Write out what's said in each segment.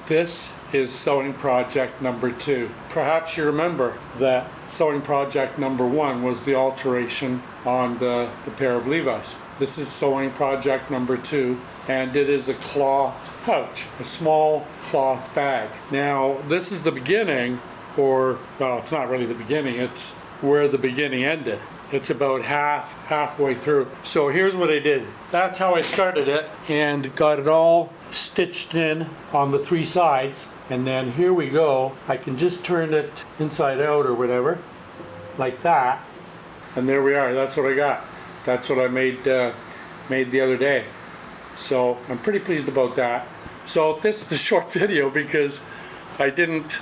This is sewing project number 2. Perhaps you remember that sewing project number 1 was the alteration on the pair of Levi's. This is sewing project number 2, and it is a cloth pouch, a small cloth bag. Now, this is the beginning, or, well, it's not really the beginning, it's where the beginning ended. It's about halfway through. So here's what I did. That's how I started it and got it all stitched in on the 3 sides. And then here we go. I can just turn it inside out or whatever, like that. And there we are. That's what I got. That's what I made the other day. So I'm pretty pleased about that. So this is a short video because I didn't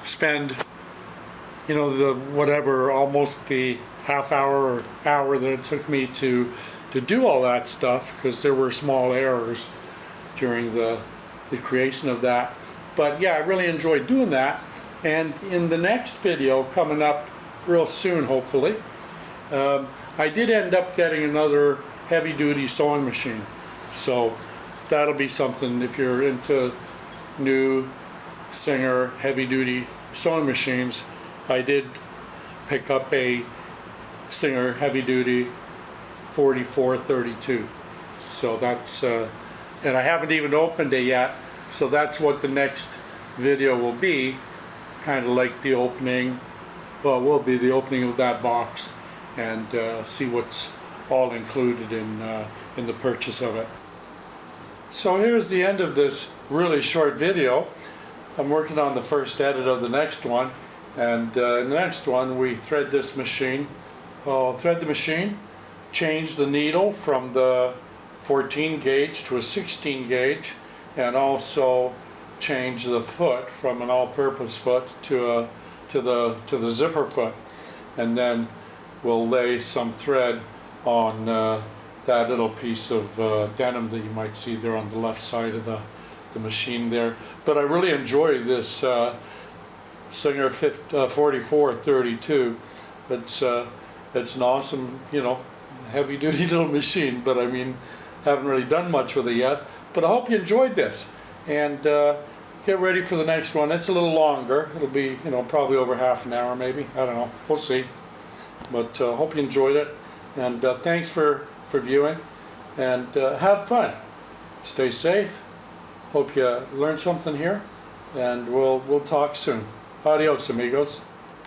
spend, you know, the whatever, almost the half hour or hour that it took me to do all that stuff, because there were small errors during the creation of that. But yeah, I really enjoyed doing that. And in the next video coming up real soon, hopefully, I did end up getting another heavy-duty sewing machine. So that'll be something if you're into new Singer heavy-duty sewing machines. I did pick up a Singer heavy-duty 4432. So that's, and I haven't even opened it yet. So that's what the next video will be, kind of like the opening, well, will be the opening of that box, and see what's all included in the purchase of it. So here's the end of this really short video. I'm working on the first edit of the next one, and in the next one we thread this machine. I'll thread the machine, change the needle from the 14 gauge to a 16 gauge, and also change the foot from an all-purpose foot to the zipper foot, and then we'll lay some thread on that little piece of denim that you might see there on the left side of the machine there. But I really enjoy this Singer 4432. It's an awesome, you know, heavy-duty little machine, but I mean, haven't really done much with it yet. But I hope you enjoyed this, and get ready for the next one. It's a little longer. It'll be, you know, probably over half an hour, maybe. I don't know. We'll see. But hope you enjoyed it, and thanks for viewing, and have fun. Stay safe. Hope you learned something here, and we'll talk soon. Adios, amigos.